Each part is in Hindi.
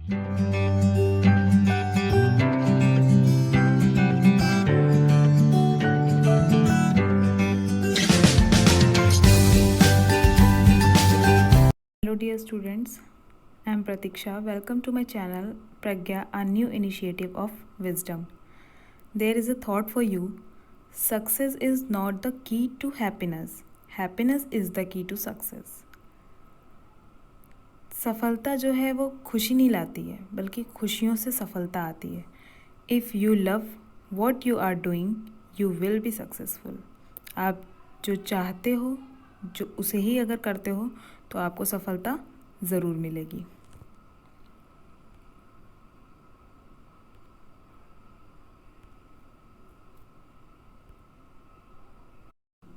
Hello dear students, I am Pratiksha. Welcome to my channel Pragya, a new initiative of wisdom. There is a thought for you. Success is not the key to happiness. Happiness is the key to success. सफलता जो है वो खुशी नहीं लाती है, बल्कि खुशियों से सफलता आती है. If you love what you are doing you will be successful. आप जो चाहते हो, जो उसे ही अगर करते हो तो आपको सफलता ज़रूर मिलेगी.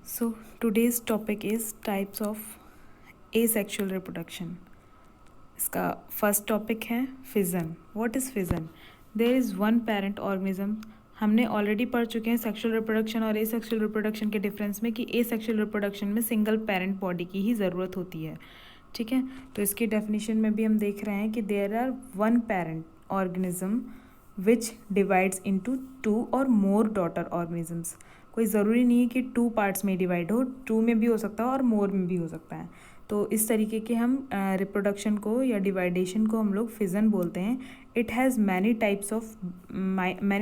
So today's topic is types of asexual reproduction. इसका फर्स्ट टॉपिक है fission. What is fission? There is one parent organism. हमने ऑलरेडी पढ़ चुके हैं सेक्सुअल रिप्रोडक्शन और एसेक्सुअल रिप्रोडक्शन के डिफरेंस में कि एसेक्सुअल रिप्रोडक्शन में सिंगल पेरेंट बॉडी की ही ज़रूरत होती है. ठीक है, तो इसकी डेफिनेशन में भी हम देख रहे हैं कि there are one parent organism which divides into two और मोर डॉटर ऑर्गेनिजम्स. कोई ज़रूरी नहीं है कि टू पार्ट्स में डिवाइड हो, टू में भी हो सकता है और मोर में भी हो सकता है. तो इस तरीके के हम रिप्रोडक्शन को या डिवाइडेशन को हम लोग फिजन बोलते हैं. It has many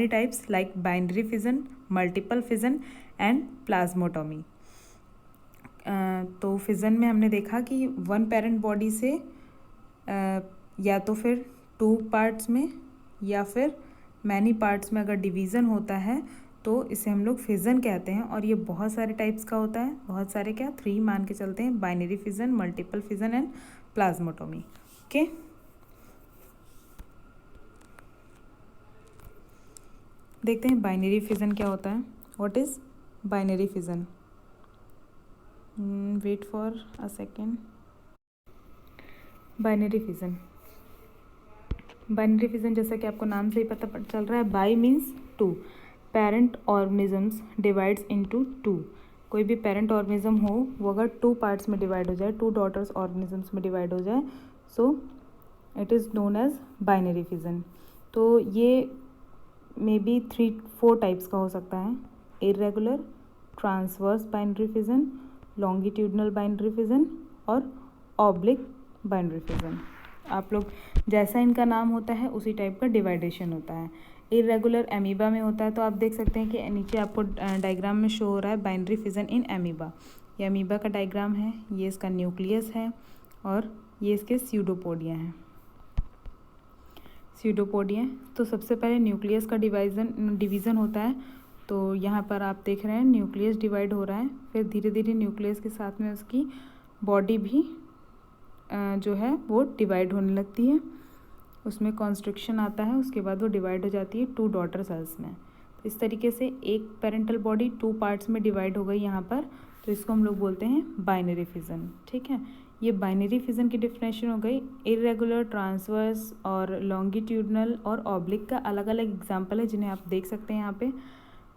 types like binary fission, multiple fission and plasmotomy. तो फिजन में हमने देखा कि वन पेरेंट बॉडी से या तो फिर टू पार्ट्स में या फिर मैनी पार्ट्स में अगर डिवीज़न होता है तो इसे हम लोग फिजन कहते हैं. और ये बहुत सारे टाइप्स का होता है. बहुत सारे क्या, 3 मान के चलते हैं. Binary fission, multiple fission and plasmotomy. Okay, देखते हैं बाइनरी फिजन क्या होता है. What is binary fission? Wait for a second. Binary fission जैसा कि आपको नाम से ही पता चल रहा है, bi means two. Parent organisms divides into two. कोई भी पेरेंट ऑर्गेनिज्म हो वो अगर टू पार्ट्स में डिवाइड हो जाए, टू डॉटर्स ऑर्गेनिजम्स में डिवाइड हो जाए, so it is known as binary fission. तो ये मे बी 3-4 टाइप्स का हो सकता है. Irregular, transverse binary fission, longitudinal binary fission और ऑब्लिक बाइनरी फिजन. आप लोग जैसा इनका नाम होता है उसी टाइप का डिवाइडेशन होता है. इरेगुलर एमीबा में होता है, तो आप देख सकते हैं कि नीचे आपको डायग्राम में शो हो रहा है बाइनरी फिजन इन एमीबा. ये एमीबा का डायग्राम है, ये इसका न्यूक्लियस है और ये इसके स्यूडोपोडिया हैं. तो सबसे पहले न्यूक्लियस का डिवीज़न होता है. तो यहाँ पर आप देख रहे हैं न्यूक्लियस डिवाइड हो रहा है. फिर धीरे धीरे न्यूक्लियस के साथ में उसकी बॉडी भी जो है वो डिवाइड होने लगती है. उसमें कॉन्स्ट्रिक्शन आता है, उसके बाद वो डिवाइड हो जाती है 2 डॉटर सेल्स में. तो इस तरीके से एक पेरेंटल बॉडी 2 पार्ट्स में डिवाइड हो गई यहाँ पर. तो इसको हम लोग बोलते हैं बाइनरी फिजन. ठीक है, ये बाइनरी फिजन की डिफिनेशन हो गई. इरेगुलर, ट्रांसवर्स और लॉन्गिट्यूडनल और ऑब्लिक का अलग अलग एग्जाम्पल है जिन्हें आप देख सकते हैं यहाँ पे.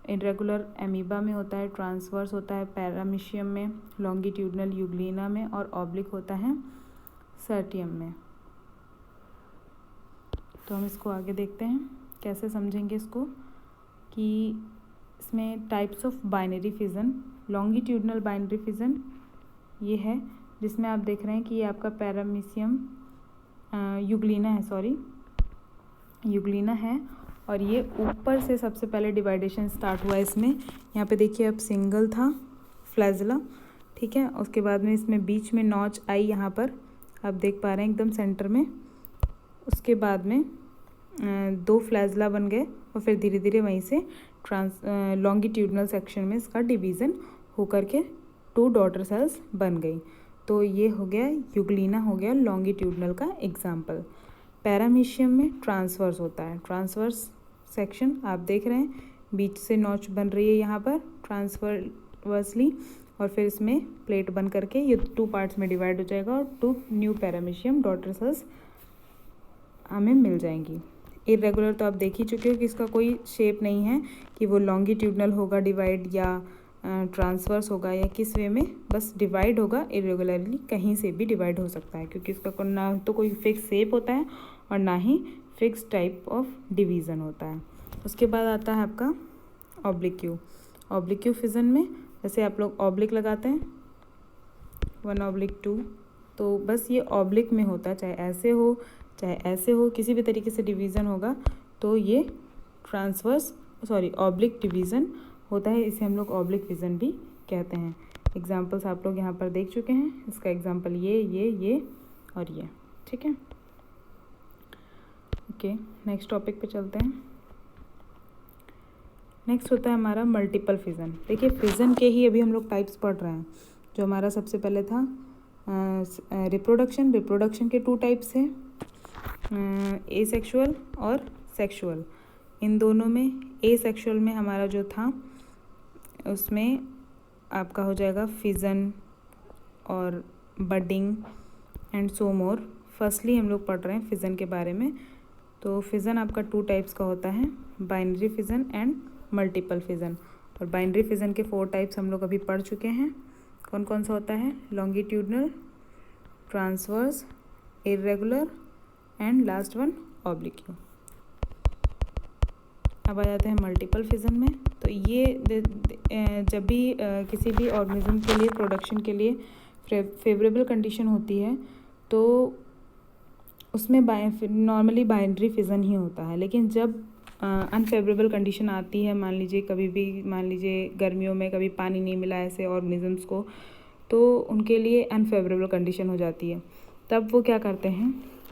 इरेगुलर एमीबा में होता है, ट्रांसवर्स होता है पैरामीशियम में, लॉन्गिट्यूडनल यूग्लिना में और ऑब्लिक होता है सर्टियम में. तो हम इसको आगे देखते हैं कैसे समझेंगे इसको, कि इसमें types of binary fission. Longitudinal binary fission ये है जिसमें आप देख रहे हैं कि ये आपका पैरामीशियम यूग्लिना है और ये ऊपर से सबसे पहले डिवाइडेशन स्टार्ट हुआ है इसमें. यहाँ पे देखिए अब सिंगल था फ्लैजला. ठीक है, उसके बाद में इसमें बीच में नॉच आई, यहाँ पर आप देख पा रहे हैं एकदम सेंटर में. उसके बाद में 2 फ्लैजला बन गए और फिर धीरे धीरे वहीं से लॉन्गिट्यूडनल सेक्शन में इसका डिवीज़न होकर के 2 डॉटर सेल्स बन गई. तो ये हो गया यूग्लिना, हो गया लॉन्गिट्यूडनल का एग्जाम्पल. पैरामीशियम में ट्रांसवर्स होता है. ट्रांसवर्स सेक्शन आप देख रहे हैं, बीच से नॉच बन रही है यहाँ पर ट्रांसवर्सली और फिर इसमें प्लेट बन करके ये 2 पार्ट्स में डिवाइड हो जाएगा और 2 न्यू पैरामीशियम डॉटर सेल्स हमें मिल जाएंगी. इरेगुलर तो आप देख ही चुके हो कि इसका कोई शेप नहीं है कि वो लॉन्गिट्यूडनल होगा डिवाइड या ट्रांसवर्स होगा या किस वे में, बस डिवाइड होगा इरेगुलरली, कहीं से भी डिवाइड हो सकता है क्योंकि इसका ना तो कोई फिक्स शेप होता है और ना ही फिक्स टाइप ऑफ डिवीज़न होता है। उसके बाद आता है आपका ऑब्लिक्यू। ऑब्लिक्यू फिज़न में जैसे आप लोग ऑब्लिक लगाते हैं 1/2, तो बस ये ऑब्लिक में होता है, चाहे ऐसे हो चाहे ऐसे हो, किसी भी तरीके से डिवीज़न होगा तो ये ऑब्लिक डिवीज़न होता है। इसे हम लोग ऑब्लिक फिज़न भी कहते हैं। एग्जाम्पल्स आप लोग यहाँ पर देख चुके हैं। इसका एग्जाम्पल ये और ये, ठीक है। ओके, नेक्स्ट टॉपिक पे चलते हैं। नेक्स्ट होता है हमारा मल्टीपल फिज़न। देखिए फिज़न के ही अभी हम लोग टाइप्स पढ़ रहे हैं। जो हमारा सबसे पहले था रिप्रोडक्शन के 2 टाइप्स है, एसेक्सुअल और सेक्सुअल। इन दोनों में एसेक्सुअल में हमारा जो था उसमें आपका हो जाएगा फिज़न और budding and so more. Firstly हम लोग पढ़ रहे हैं फिज़न के बारे में। तो फिज़न आपका 2 टाइप्स का होता है, binary fission and multiple fission. और बाइनरी फिज़न के 4 टाइप्स हम लोग अभी पढ़ चुके हैं। कौन कौन सा होता है? Longitudinal, transverse, irregular and last one oblique. अब आ जाते हैं मल्टीपल फिज़न में। तो ये जब भी किसी भी ऑर्गेनिज्म के लिए प्रोडक्शन के लिए फेवरेबल कंडीशन होती है तो उसमें नॉर्मली बाइनरी फिज़न ही होता है। लेकिन जब अनफेवरेबल कंडीशन आती है, मान लीजिए गर्मियों में कभी पानी नहीं मिला ऐसे ऑर्गेनिजम्स को, तो उनके लिए अनफेवरेबल कंडीशन हो जाती है। तब वो क्या करते हैं,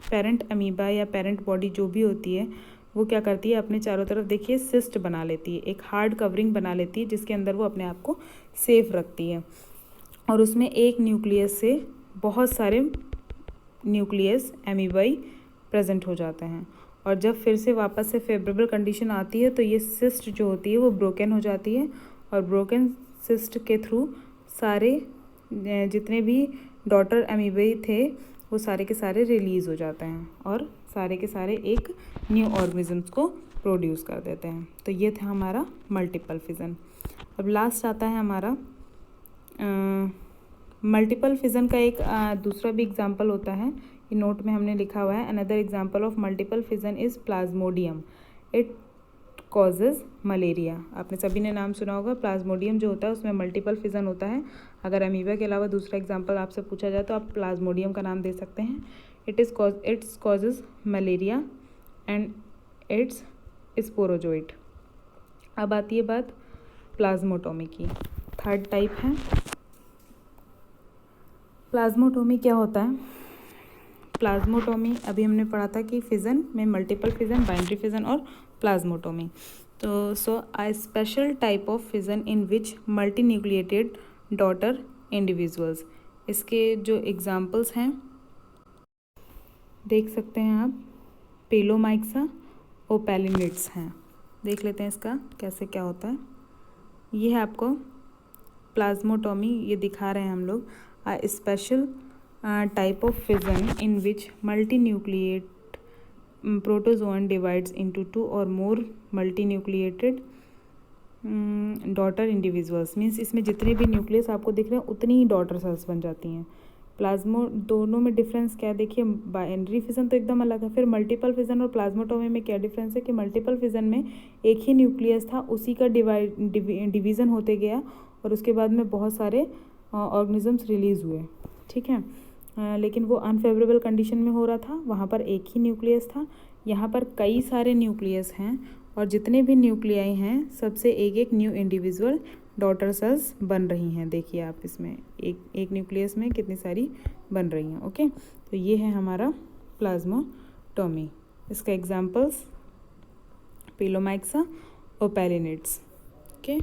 पेरेंट अमीबा या पेरेंट बॉडी जो भी होती है वो क्या करती है, अपने चारों तरफ देखिए सिस्ट बना लेती है, एक हार्ड कवरिंग बना लेती है जिसके अंदर वो अपने आप को सेफ रखती है। और उसमें एक न्यूक्लियस से बहुत सारे न्यूक्लियस अमीबाई प्रेजेंट हो जाते हैं। और जब फिर से वापस से फेवरेबल कंडीशन आती है तो ये सिस्ट जो होती है वो ब्रोकन हो जाती है, और ब्रोकन सिस्ट के थ्रू सारे जितने भी डॉटर अमीबाई थे वो सारे के सारे रिलीज़ हो जाते हैं और सारे के सारे एक न्यू ऑर्गेनिजम्स को प्रोड्यूस कर देते हैं। तो ये था हमारा मल्टीपल फिज़न। अब लास्ट आता है हमारा मल्टीपल फिज़न का एक दूसरा भी एग्जांपल होता है। ये नोट में हमने लिखा हुआ है, another example of multiple fission is Plasmodium, it causes malaria. आपने सभी ने नाम सुना होगा। प्लाज्मोडियम जो होता है उसमें मल्टीपल फिज़न होता है। अगर अमीबा के अलावा दूसरा एग्जांपल आपसे पूछा जाए तो आप प्लाज्मोडियम का नाम दे सकते हैं। It's causes malaria and it's sporozoite. अब आती है बात प्लाज्मोटोमी की। 3rd टाइप है प्लाज्मोटोमी। क्या होता है प्लाज्मोटोमी? अभी हमने पढ़ा था कि फिज़न में मल्टीपल फिज़न, बाइनरी फिज़न और प्लाज्मोटोमी। तो अ special type of fission in which multi nucleated daughter individuals. इसके जो एग्जांपल्स हैं देख सकते हैं आप, पेलोमाइक्सा ओपैलिनिड्स हैं। देख लेते हैं इसका कैसे क्या होता है। ये है आपको प्लाज्मोटोमी, ये दिखा रहे हैं हम लोग। A special type of fission in which multi nucleate protozoan divides into 2 और more multi nucleated daughter individuals. Means इसमें जितने भी न्यूक्लियस आपको दिख रहे हैं उतनी ही डॉटर सेल्स बन जाती हैं। प्लाज्मो दोनों में डिफरेंस क्या है देखिए, बाइनरी फिज़न तो एकदम अलग है। फिर मल्टीपल फिज़न और प्लाज्मोटोमी में क्या डिफरेंस है कि मल्टीपल फिज़न में एक ही न्यूक्लियस था, उसी का डिवीज़न होते गया और उसके बाद में बहुत सारे ऑर्गेनिजम्स रिलीज़ हुए, ठीक है। लेकिन वो अनफेवरेबल कंडीशन में हो रहा था, वहाँ पर एक ही न्यूक्लियस था। यहाँ पर कई सारे न्यूक्लियस हैं और जितने भी न्यूक्लियाई हैं सबसे एक एक न्यू इंडिविजुअल डॉटर सेल्स बन रही हैं। देखिए आप इसमें एक न्यूक्लियस में कितनी सारी बन रही हैं। ओके, तो ये है हमारा प्लाज्मोटोमी। इसका एग्जांपल्स पेलोमाइक्सा ओपैलिनिड्स। ओके।